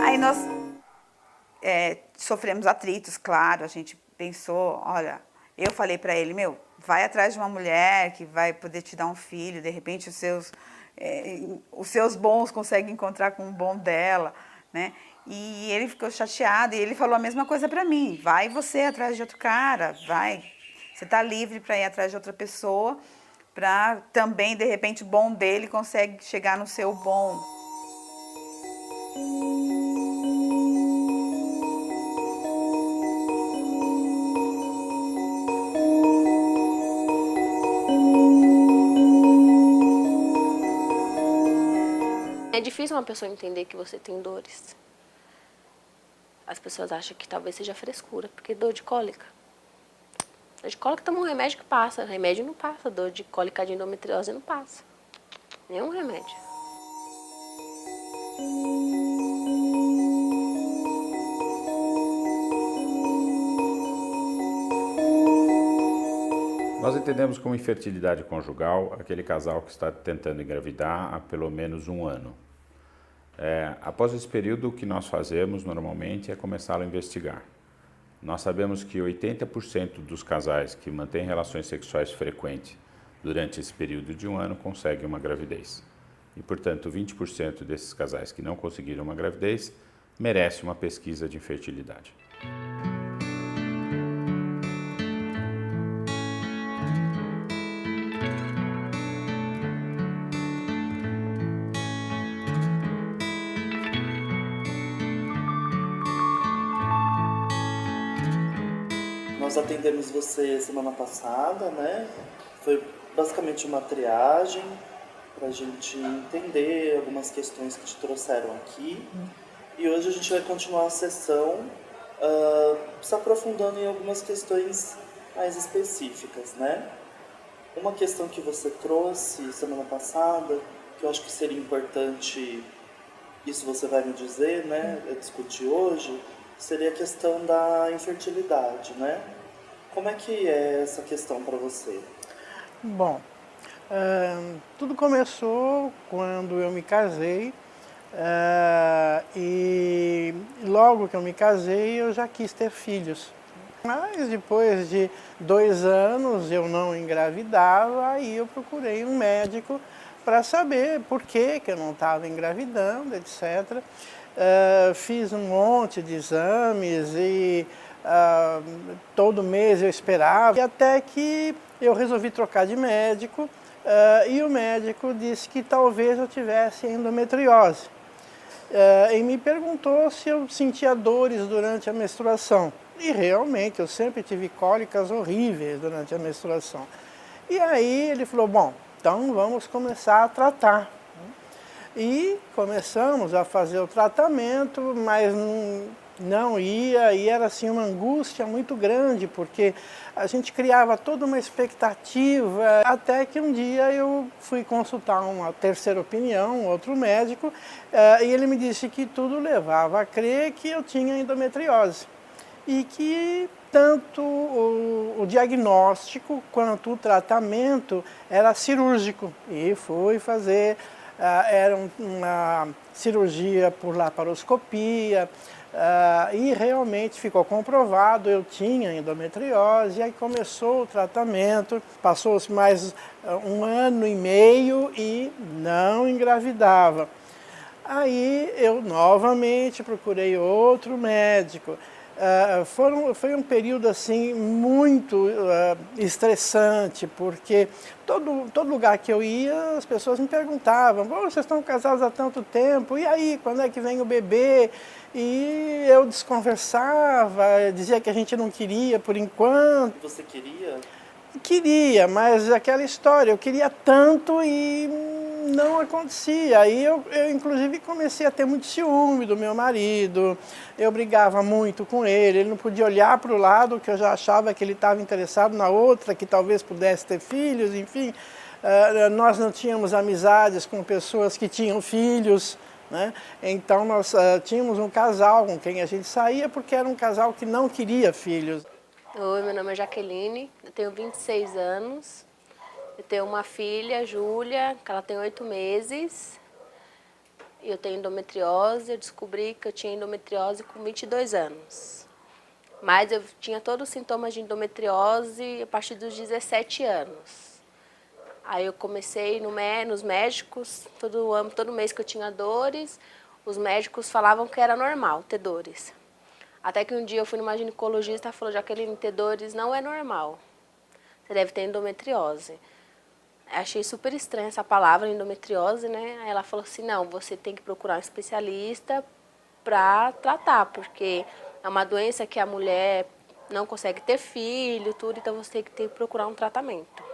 Aí nós sofremos atritos, claro, a gente pensou, olha, eu falei para ele, meu, vai atrás de uma mulher que vai poder te dar um filho, de repente os seus bons conseguem encontrar com um bom dela, né? E ele ficou chateado e ele falou a mesma coisa para mim, vai você atrás de outro cara, vai, você está livre para ir atrás de outra pessoa, para também, de repente, o bom dele consegue chegar no seu bom. É difícil uma pessoa entender que você tem dores. As pessoas acham que talvez seja frescura, porque dor de cólica. Dor de cólica toma um remédio que passa, remédio não passa, dor de cólica de endometriose não passa. Nenhum remédio. Nós entendemos como infertilidade conjugal aquele casal que está tentando engravidar há pelo menos um ano. Após esse período, o que nós fazemos normalmente é começar a investigar. Nós sabemos que 80% dos casais que mantêm relações sexuais frequentes durante esse período de um ano conseguem uma gravidez. E, portanto, 20% desses casais que não conseguiram uma gravidez merecem uma pesquisa de infertilidade. Nós atendemos você semana passada, né? Foi basicamente uma triagem para a gente entender algumas questões que te trouxeram aqui. E hoje a gente vai continuar a sessão se aprofundando em algumas questões mais específicas, né? Uma questão que você trouxe semana passada, que eu acho que seria importante, isso você vai me dizer, né? Discutir hoje, seria a questão da infertilidade, né? Como é que é essa questão para você? Bom, tudo começou quando eu me casei e logo que eu me casei eu já quis ter filhos. Mas depois de 2 anos eu não engravidava, aí eu procurei um médico para saber por que eu não estava engravidando, etc. Fiz um monte de exames e todo mês eu esperava, e até que eu resolvi trocar de médico e o médico disse que talvez eu tivesse endometriose. E me perguntou se eu sentia dores durante a menstruação. E realmente, eu sempre tive cólicas horríveis durante a menstruação. E aí ele falou, bom, então vamos começar a tratar. E começamos a fazer o tratamento, mas não ia, e era assim uma angústia muito grande, porque a gente criava toda uma expectativa, até que um dia eu fui consultar uma terceira opinião, um outro médico, e ele me disse que tudo levava a crer que eu tinha endometriose, e que tanto o diagnóstico quanto o tratamento era cirúrgico, e fui fazer, era uma cirurgia por laparoscopia, e realmente ficou comprovado, eu tinha endometriose, e aí começou o tratamento, passou-se mais 1 ano e meio e não engravidava. Aí eu novamente procurei outro médico. Foi um período assim muito estressante, porque todo lugar que eu ia, as pessoas me perguntavam, vocês estão casados há tanto tempo, e aí, quando é que vem o bebê? E eu desconversava, dizia que a gente não queria por enquanto. Você queria? Queria, mas aquela história, eu queria tanto e não acontecia. Aí eu inclusive comecei a ter muito ciúme do meu marido, eu brigava muito com ele não podia olhar para o lado, que eu já achava que ele estava interessado na outra, que talvez pudesse ter filhos, enfim. Nós não tínhamos amizades com pessoas que tinham filhos, né? Então nós tínhamos um casal com quem a gente saía porque era um casal que não queria filhos. Oi, meu nome é Jaqueline, eu tenho 26 anos, eu tenho uma filha, Júlia, que ela tem 8 meses, e eu tenho endometriose. Eu descobri que eu tinha endometriose com 22 anos. Mas eu tinha todos os sintomas de endometriose a partir dos 17 anos. Aí eu comecei nos médicos, todo mês que eu tinha dores, os médicos falavam que era normal ter dores. Até que um dia eu fui numa ginecologista e falou: Jaqueline, ter dores não é normal, você deve ter endometriose. Achei super estranha essa palavra, endometriose, né? Aí ela falou assim: não, você tem que procurar um especialista para tratar, porque é uma doença que a mulher não consegue ter filho, tudo, então você tem que procurar um tratamento.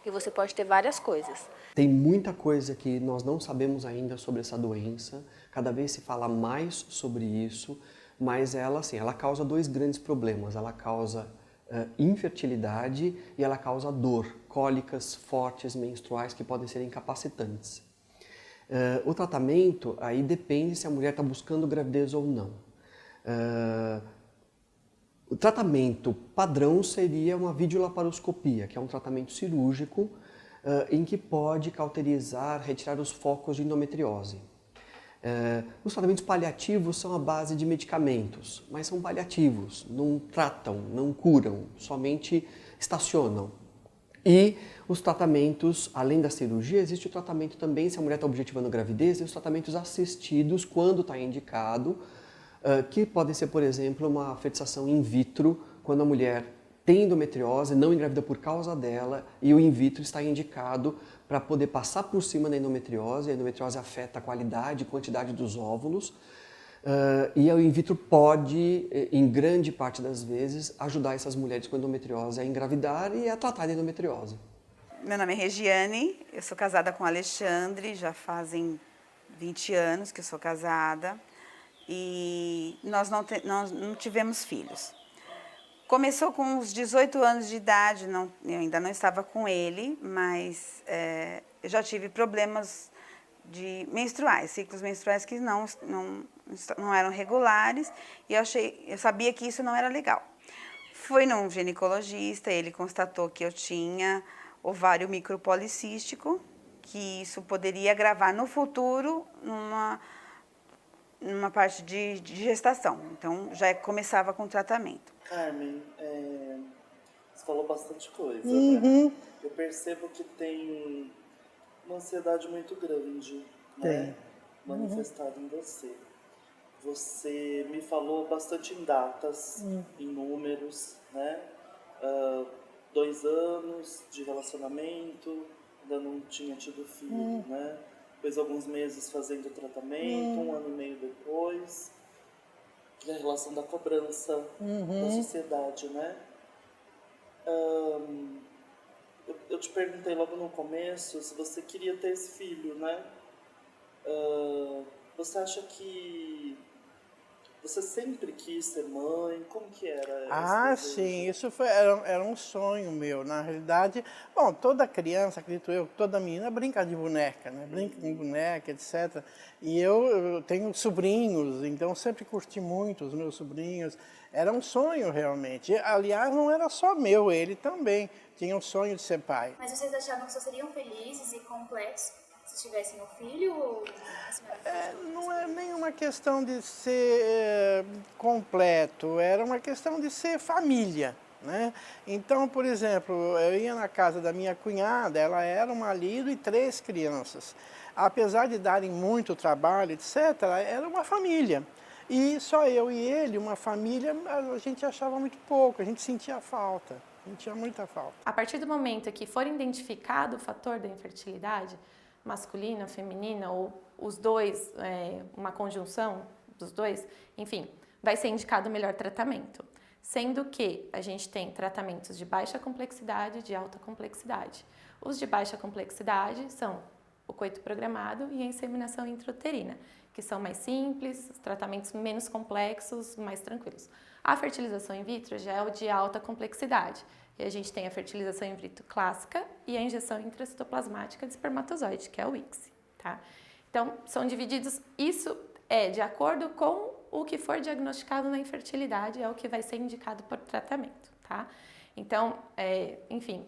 E você pode ter várias coisas. Tem muita coisa que nós não sabemos ainda sobre essa doença, cada vez se fala mais sobre isso, mas ela causa 2 grandes problemas. Ela causa infertilidade e ela causa dor, cólicas fortes menstruais que podem ser incapacitantes. O tratamento aí depende se a mulher está buscando gravidez ou não. O tratamento padrão seria uma videolaparoscopia, que é um tratamento cirúrgico em que pode cauterizar, retirar os focos de endometriose. Os tratamentos paliativos são a base de medicamentos, mas são paliativos, não tratam, não curam, somente estacionam. E os tratamentos, além da cirurgia, existe o tratamento também, se a mulher está objetivando gravidez, e os tratamentos assistidos, quando está indicado, que podem ser, por exemplo, uma fertilização in vitro, quando a mulher tem endometriose, não engravida por causa dela, e o in vitro está indicado para poder passar por cima da endometriose. A endometriose afeta a qualidade e quantidade dos óvulos, e o in vitro pode, em grande parte das vezes, ajudar essas mulheres com endometriose a engravidar e a tratar da endometriose. Meu nome é Regiane, eu sou casada com o Alexandre, já fazem 20 anos que eu sou casada. E nós não tivemos filhos. Começou com os 18 anos de idade, eu ainda não estava com ele, mas eu já tive problemas menstruais, ciclos menstruais que não eram regulares, e eu sabia que isso não era legal. Fui num ginecologista, ele constatou que eu tinha ovário micropolicístico, que isso poderia agravar no futuro numa parte de gestação. Então, já começava com o tratamento. Carmen, você falou bastante coisa, né? Eu percebo que tem uma ansiedade muito grande, né? Manifestada em você. Você me falou bastante em datas, em números, né? 2 anos de relacionamento, ainda não tinha tido filho, né? Depois alguns meses fazendo tratamento, 1 ano e meio depois, e a relação da cobrança da sociedade, né? Eu te perguntei logo no começo se você queria ter esse filho, né? Você acha que você sempre quis ser mãe? Como que era esse desejo? Sim, isso era um sonho meu. Na realidade, bom, toda criança, acredito eu, toda menina brinca de boneca, né? Brinca com boneca, etc. E eu tenho sobrinhos, então sempre curti muito os meus sobrinhos. Era um sonho realmente. Aliás, não era só meu, ele também tinha um sonho de ser pai. Mas vocês achavam que só seriam felizes e completos se tivessem um filho? Ou não é nenhuma questão de ser completo, era uma questão de ser família, né? Então, por exemplo, eu ia na casa da minha cunhada, ela era um marido e 3 crianças. Apesar de darem muito trabalho, etc., era uma família. E só eu e ele, uma família, a gente achava muito pouco, a gente sentia falta, sentia muita falta. A partir do momento que for identificado o fator da infertilidade, masculina, feminina, ou os dois, uma conjunção dos dois, enfim, vai ser indicado o melhor tratamento. Sendo que a gente tem tratamentos de baixa complexidade e de alta complexidade. Os de baixa complexidade são o coito programado e a inseminação intrauterina, que são mais simples, tratamentos menos complexos, mais tranquilos. A fertilização in vitro já é o de alta complexidade. E a gente tem a fertilização in vitro clássica e a injeção intracitoplasmática de espermatozoide, que é o ICSI, tá? Então, são divididos, isso é de acordo com o que for diagnosticado na infertilidade, é o que vai ser indicado por tratamento, tá? Então, enfim,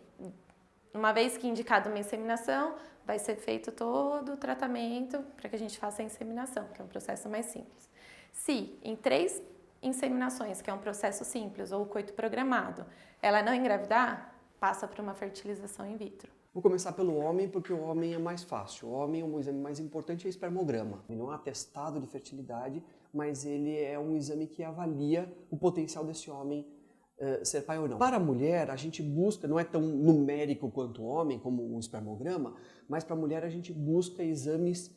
uma vez que indicado uma inseminação, vai ser feito todo o tratamento para que a gente faça a inseminação, que é um processo mais simples. Se em 3 inseminações, que é um processo simples, ou coito programado, ela não engravidar, passa para uma fertilização in vitro. Vou começar pelo homem, porque o homem é mais fácil. O homem, o exame mais importante é o espermograma. Ele não é um atestado de fertilidade, mas ele é um exame que avalia o potencial desse homem ser pai ou não. Para a mulher, a gente busca, não é tão numérico quanto o homem, como o espermograma, mas para a mulher a gente busca exames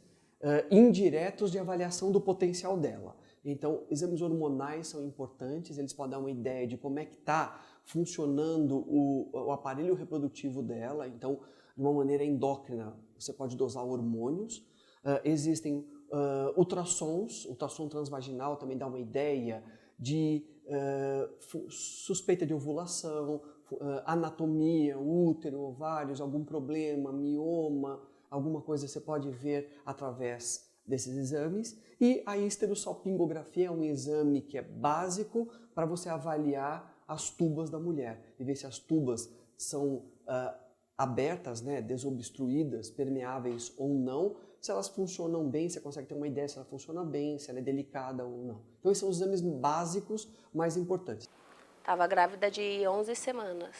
indiretos de avaliação do potencial dela. Então, exames hormonais são importantes, eles podem dar uma ideia de como é que está funcionando o aparelho reprodutivo dela. Então, de uma maneira endócrina, você pode dosar hormônios. Existem ultrassons, ultrassom transvaginal também dá uma ideia de suspeita de ovulação, anatomia, útero, ovários, algum problema, mioma, alguma coisa você pode ver através desses exames. E a histerosalpingografia é um exame que é básico para você avaliar as tubas da mulher e ver se as tubas são abertas, né, desobstruídas, permeáveis ou não, se elas funcionam bem, você consegue ter uma ideia se ela funciona bem, se ela é delicada ou não. Então esses são os exames básicos mais importantes. Estava grávida de 11 semanas.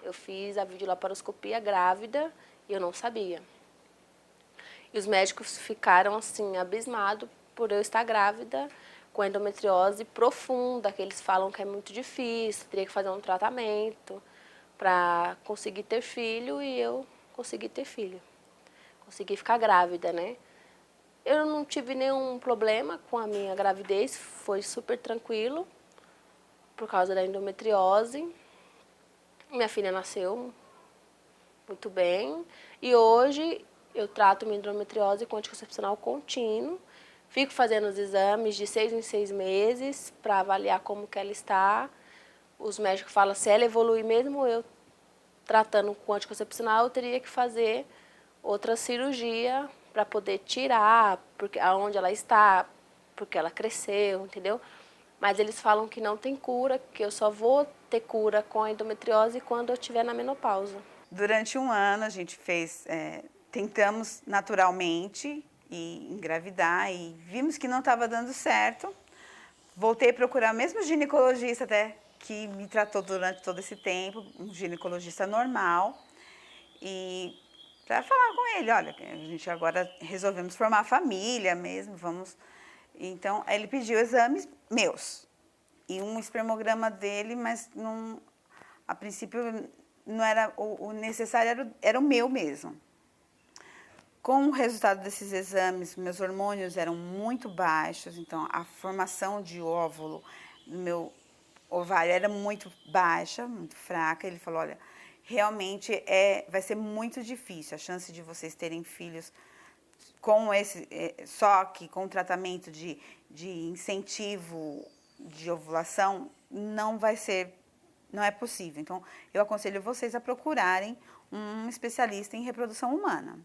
Eu fiz a videolaparoscopia grávida e eu não sabia. E os médicos ficaram assim, abismados por eu estar grávida com endometriose profunda, que eles falam que é muito difícil, teria que fazer um tratamento para conseguir ter filho, e eu consegui ter filho. Consegui ficar grávida, né? Eu não tive nenhum problema com a minha gravidez, foi super tranquilo, por causa da endometriose. Minha filha nasceu muito bem, e hoje eu trato minha endometriose com anticoncepcional contínuo. Fico fazendo os exames de 6 em 6 meses para avaliar como que ela está. Os médicos falam, se ela evoluir mesmo eu tratando com anticoncepcional, eu teria que fazer outra cirurgia para poder tirar porque aonde ela está, porque ela cresceu, entendeu? Mas eles falam que não tem cura, que eu só vou ter cura com a endometriose quando eu estiver na menopausa. Durante um ano a gente tentamos naturalmente e engravidar e vimos que não estava dando certo. Voltei a procurar o mesmo ginecologista até que me tratou durante todo esse tempo, um ginecologista normal, e para falar com ele, olha, a gente agora resolvemos formar família mesmo, vamos. Então, ele pediu exames meus e um espermograma dele, mas não, a princípio não era o necessário, era o meu mesmo. Com o resultado desses exames, meus hormônios eram muito baixos, então a formação de óvulo do meu ovário era muito baixa, muito fraca. Ele falou, olha, realmente vai ser muito difícil, a chance de vocês terem filhos com só que com tratamento de incentivo de ovulação, não é possível. Então, eu aconselho vocês a procurarem um especialista em reprodução humana.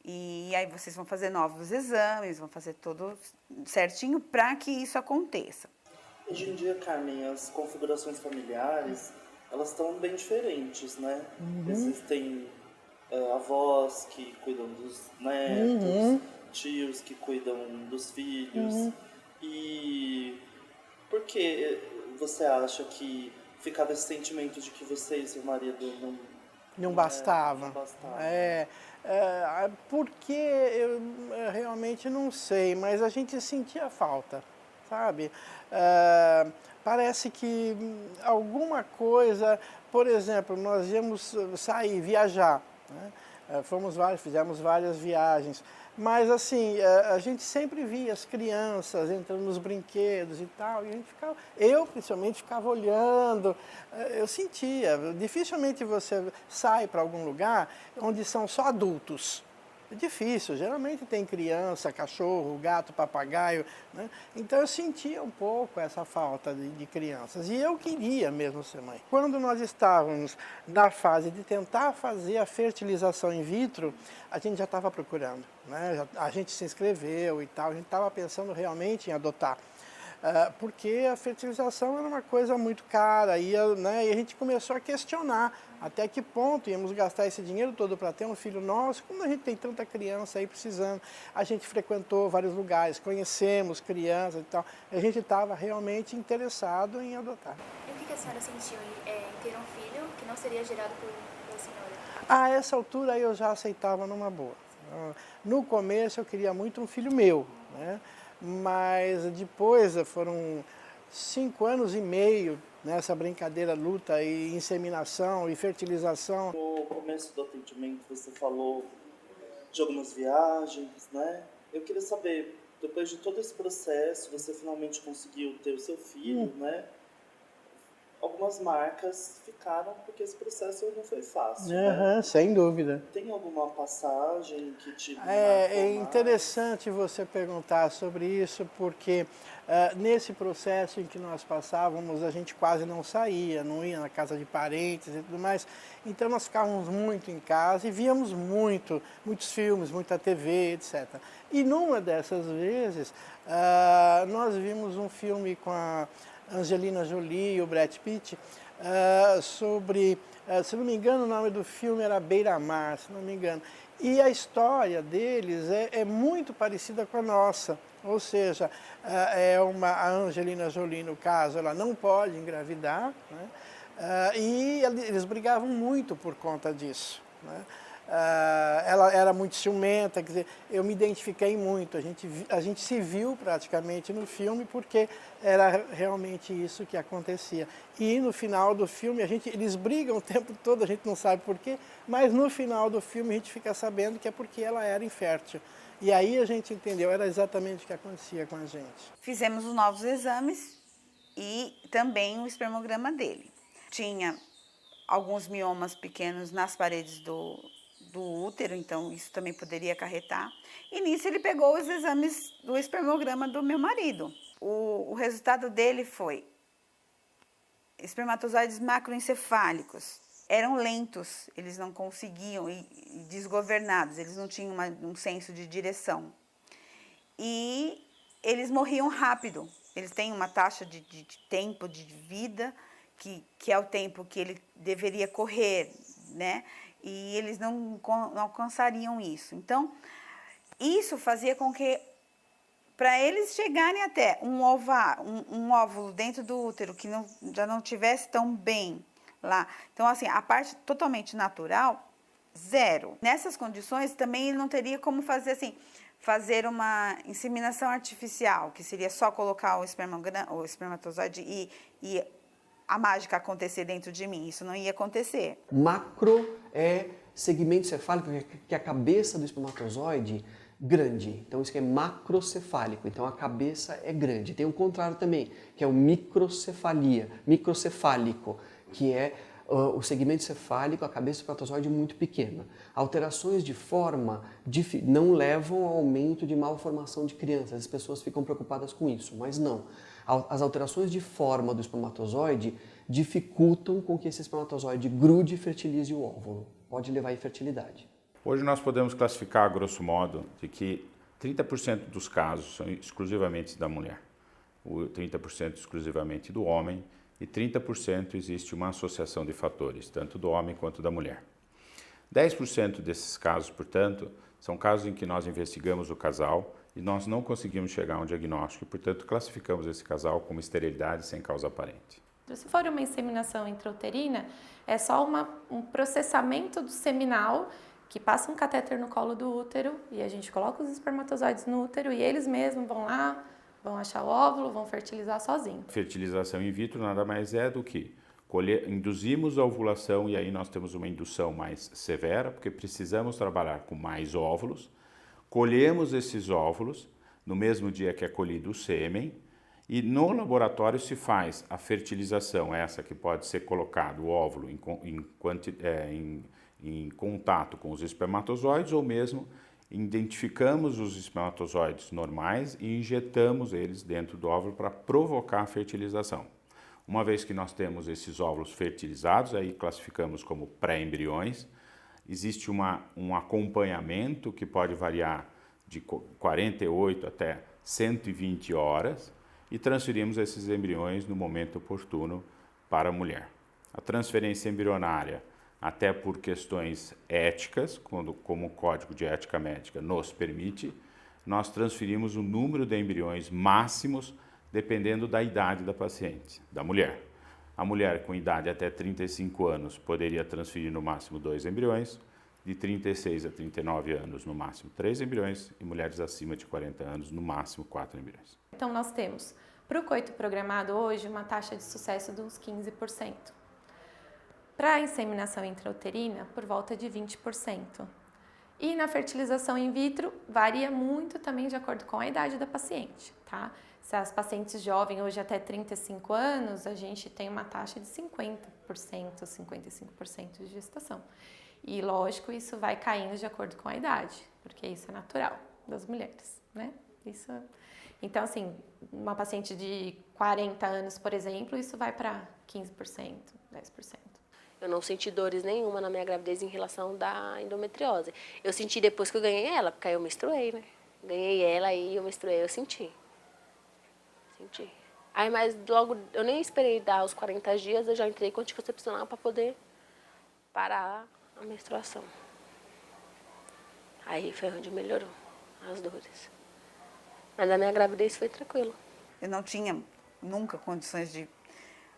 E aí vocês vão fazer novos exames, vão fazer tudo certinho para que isso aconteça. Hoje em dia, Carmen, as configurações familiares, elas estão bem diferentes, né? Existem avós que cuidam dos netos, tios que cuidam dos filhos. E por que você acha que ficava esse sentimento de que você e seu marido não bastava? Não bastava. Porque eu realmente não sei, mas a gente sentia falta, sabe? Parece que alguma coisa, por exemplo, nós íamos sair, viajar, né? Fizemos várias viagens, mas assim, a gente sempre via as crianças entrando nos brinquedos e tal, e a gente eu principalmente ficava olhando, eu sentia, dificilmente você sai para algum lugar onde são só adultos, É difícil, geralmente tem criança, cachorro, gato, papagaio, né? Então eu sentia um pouco essa falta de crianças e eu queria mesmo ser mãe. Quando nós estávamos na fase de tentar fazer a fertilização in vitro, a gente já estava procurando, né? A gente se inscreveu e tal, a gente estava pensando realmente em adotar. Porque a fertilização era uma coisa muito cara né, e a gente começou a questionar até que ponto íamos gastar esse dinheiro todo para ter um filho nosso, quando a gente tem tanta criança aí precisando. A gente frequentou vários lugares, conhecemos crianças e tal, a gente estava realmente interessado em adotar. E o que a senhora sentiu em ter um filho que não seria gerado pela senhora? A essa altura eu já aceitava numa boa. No começo eu queria muito um filho meu, né? Mas depois foram 5 anos e meio nessa brincadeira, luta e inseminação e fertilização. No começo do atendimento você falou de algumas viagens, né? Eu queria saber, depois de todo esse processo, você finalmente conseguiu ter o seu filho, né? Algumas marcas ficaram porque esse processo não foi fácil, né? Sem dúvida. Tem alguma passagem que te marcou É mais? interessante você perguntar sobre isso, porque nesse processo em que nós passávamos, a gente quase não saía, não ia na casa de parentes e tudo mais. Então nós ficávamos muito em casa e víamos muitos filmes, muita TV, etc. E numa dessas vezes, nós vimos um filme com a Angelina Jolie e o Brad Pitt, sobre, se não me engano, o nome do filme era Beira-Mar, se não me engano. E a história deles é muito parecida com a nossa, ou seja, a Angelina Jolie, no caso, ela não pode engravidar, né? E eles brigavam muito por conta disso, né? Ela era muito ciumenta, quer dizer, eu me identifiquei muito, a gente se viu praticamente no filme porque era realmente isso que acontecia. E no final do filme, eles brigam o tempo todo, a gente não sabe por quê, mas no final do filme a gente fica sabendo que é porque ela era infértil. E aí a gente entendeu, era exatamente o que acontecia com a gente. Fizemos os novos exames e também o espermograma dele. Tinha alguns miomas pequenos nas paredes do útero, então isso também poderia acarretar. E nisso ele pegou os exames do espermograma do meu marido. O resultado dele foi espermatozoides macroencefálicos. Eram lentos, eles não conseguiam, e desgovernados, eles não tinham um senso de direção. E eles morriam rápido. Eles têm uma taxa de tempo de vida, que é o tempo que ele deveria correr, né? E eles não alcançariam isso. Então, isso fazia com que, para eles chegarem até um óvulo dentro do útero que já não tivesse tão bem lá. Então, assim, a parte totalmente natural, zero. Nessas condições, também ele não teria como fazer uma inseminação artificial, que seria só colocar o espermatozoide e a mágica acontecer dentro de mim. Isso não ia acontecer. Macro é segmento cefálico, que é a cabeça do espermatozoide grande. Então isso que é macrocefálico. Então a cabeça é grande. Tem o contrário também, que é o microcefálico, que é o segmento cefálico, a cabeça do espermatozoide muito pequena. Alterações de forma não levam ao aumento de malformação de crianças. As pessoas ficam preocupadas com isso, mas não. As alterações de forma do espermatozoide dificultam com que esse espermatozoide grude e fertilize o óvulo. Pode levar à infertilidade. Hoje nós podemos classificar, grosso modo, de que 30% dos casos são exclusivamente da mulher, 30% exclusivamente do homem e 30% existe uma associação de fatores, tanto do homem quanto da mulher. 10% desses casos, portanto, são casos em que nós investigamos o casal e nós não conseguimos chegar a um diagnóstico e, portanto, classificamos esse casal como esterilidade sem causa aparente. Se for uma inseminação intrauterina, é só um processamento do seminal que passa um catéter no colo do útero e a gente coloca os espermatozoides no útero e eles mesmos vão lá, vão achar o óvulo, vão fertilizar sozinho. Fertilização in vitro nada mais é do que induzimos a ovulação e aí nós temos uma indução mais severa, porque precisamos trabalhar com mais óvulos, colhemos esses óvulos no mesmo dia que é colhido o sêmen e no laboratório se faz a fertilização, essa que pode ser colocado o óvulo em contato com os espermatozoides ou mesmo identificamos os espermatozoides normais e injetamos eles dentro do óvulo para provocar a fertilização. Uma vez que nós temos esses óvulos fertilizados, aí classificamos como pré-embriões, existe um acompanhamento que pode variar de 48 até 120 horas e transferimos esses embriões no momento oportuno para a mulher. A transferência embrionária, até por questões éticas, como o Código de Ética Médica nos permite, nós transferimos o número de embriões máximos dependendo da idade da paciente, da mulher. A mulher com idade até 35 anos poderia transferir no máximo 2 embriões, de 36 a 39 anos no máximo 3 embriões e mulheres acima de 40 anos no máximo 4 embriões. Então nós temos, para o coito programado hoje, uma taxa de sucesso de uns 15%. Para a inseminação intrauterina, por volta de 20%. E na fertilização in vitro, varia muito também de acordo com a idade da paciente, tá? Se as pacientes jovens, hoje até 35 anos, a gente tem uma taxa de 50%, 55% de gestação. E, lógico, isso vai caindo de acordo com a idade, porque isso é natural das mulheres, né? Então, assim, uma paciente de 40 anos, por exemplo, isso vai para 15%, 10%. Eu não senti dores nenhuma na minha gravidez em relação da endometriose. Eu senti depois que eu ganhei ela, porque aí eu menstruei, né? Ganhei ela e eu menstruei, eu senti. Aí, mas logo, eu nem esperei dar os 40 dias, eu já entrei com anticoncepcional para poder parar a menstruação. Aí foi onde melhorou as dores. Mas a minha gravidez foi tranquila. Eu não tinha nunca condições de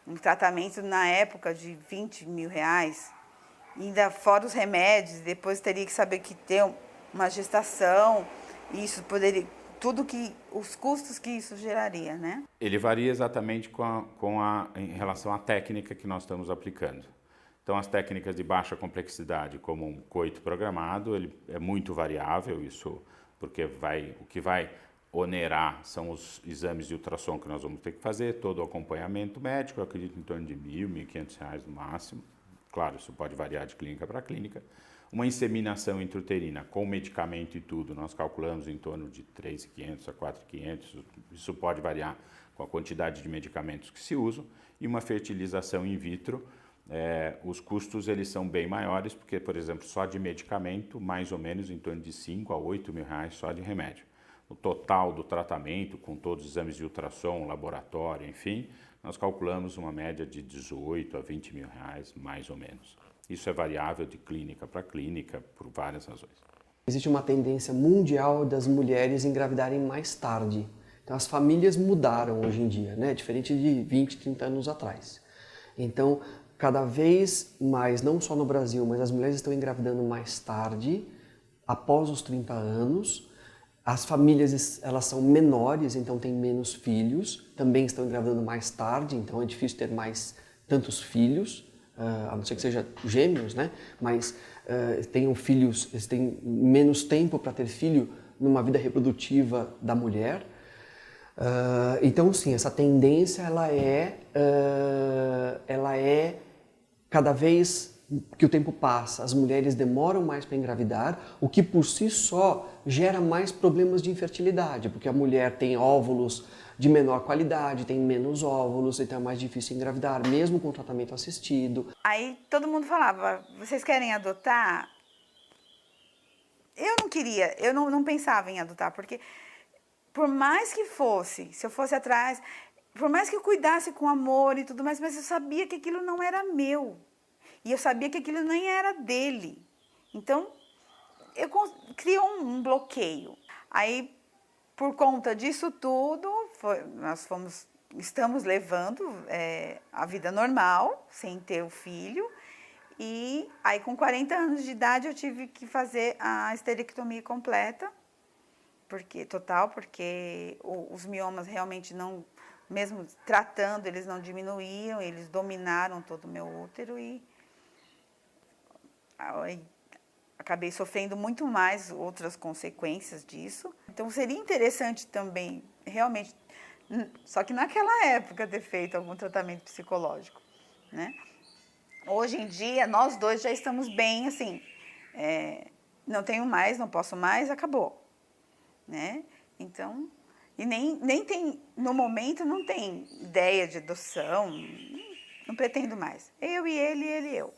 um tratamento na época de 20 mil reais, ainda fora os remédios, depois teria que saber que ter uma gestação, isso poderia, os custos que isso geraria, né? Ele varia exatamente em relação à técnica que nós estamos aplicando. Então, as técnicas de baixa complexidade, como um coito programado, ele é muito variável, isso porque o que vai onerar são os exames de ultrassom que nós vamos ter que fazer, todo o acompanhamento médico, eu acredito em torno de R$ 1.000, R$ 1.500 no máximo. Claro, isso pode variar de clínica para clínica. Uma inseminação intrauterina com medicamento e tudo, nós calculamos em torno de R$ 3.500 a R$ 4.500, isso pode variar com a quantidade de medicamentos que se usam. E uma fertilização in vitro, os custos eles são bem maiores, porque, por exemplo, só de medicamento, mais ou menos em torno de 5 a 8 mil reais só de remédio. O total do tratamento, com todos os exames de ultrassom, laboratório, enfim, nós calculamos uma média de 18 a 20 mil reais, mais ou menos. Isso é variável de clínica para clínica, por várias razões. Existe uma tendência mundial das mulheres engravidarem mais tarde. Então as famílias mudaram hoje em dia, né? Diferente de 20, 30 anos atrás. Então, cada vez mais, não só no Brasil, mas as mulheres estão engravidando mais tarde, após os 30 anos. As famílias, elas são menores, então têm menos filhos, também estão engravidando mais tarde, então é difícil ter tantos filhos, a não ser que seja gêmeos, né? Mas tenham filhos, eles têm menos tempo para ter filho numa vida reprodutiva da mulher. Então, sim, essa tendência, ela é cada vez que o tempo passa, as mulheres demoram mais para engravidar, o que por si só gera mais problemas de infertilidade, porque a mulher tem óvulos de menor qualidade, tem menos óvulos, então é mais difícil engravidar, mesmo com tratamento assistido. Aí todo mundo falava, vocês querem adotar? Eu não queria, eu não pensava em adotar, porque por mais que fosse, se eu fosse atrás, por mais que eu cuidasse com amor e tudo mais, mas eu sabia que aquilo não era meu. E eu sabia que aquilo nem era dele. Então, criou um bloqueio. Aí, por conta disso tudo, estamos levando a vida normal, sem ter o filho. E aí, com 40 anos de idade, eu tive que fazer a esterectomia completa, porque os miomas realmente não, mesmo tratando, eles não diminuíam, eles dominaram todo o meu útero e acabei sofrendo muito mais outras consequências disso. Então, seria interessante também, realmente, só que naquela época, ter feito algum tratamento psicológico, né? Hoje em dia, nós dois já estamos bem, assim, não tenho mais, não posso mais, acabou, né? Então, e nem tem, no momento não tem ideia de adoção, não pretendo mais. Eu e ele e eu.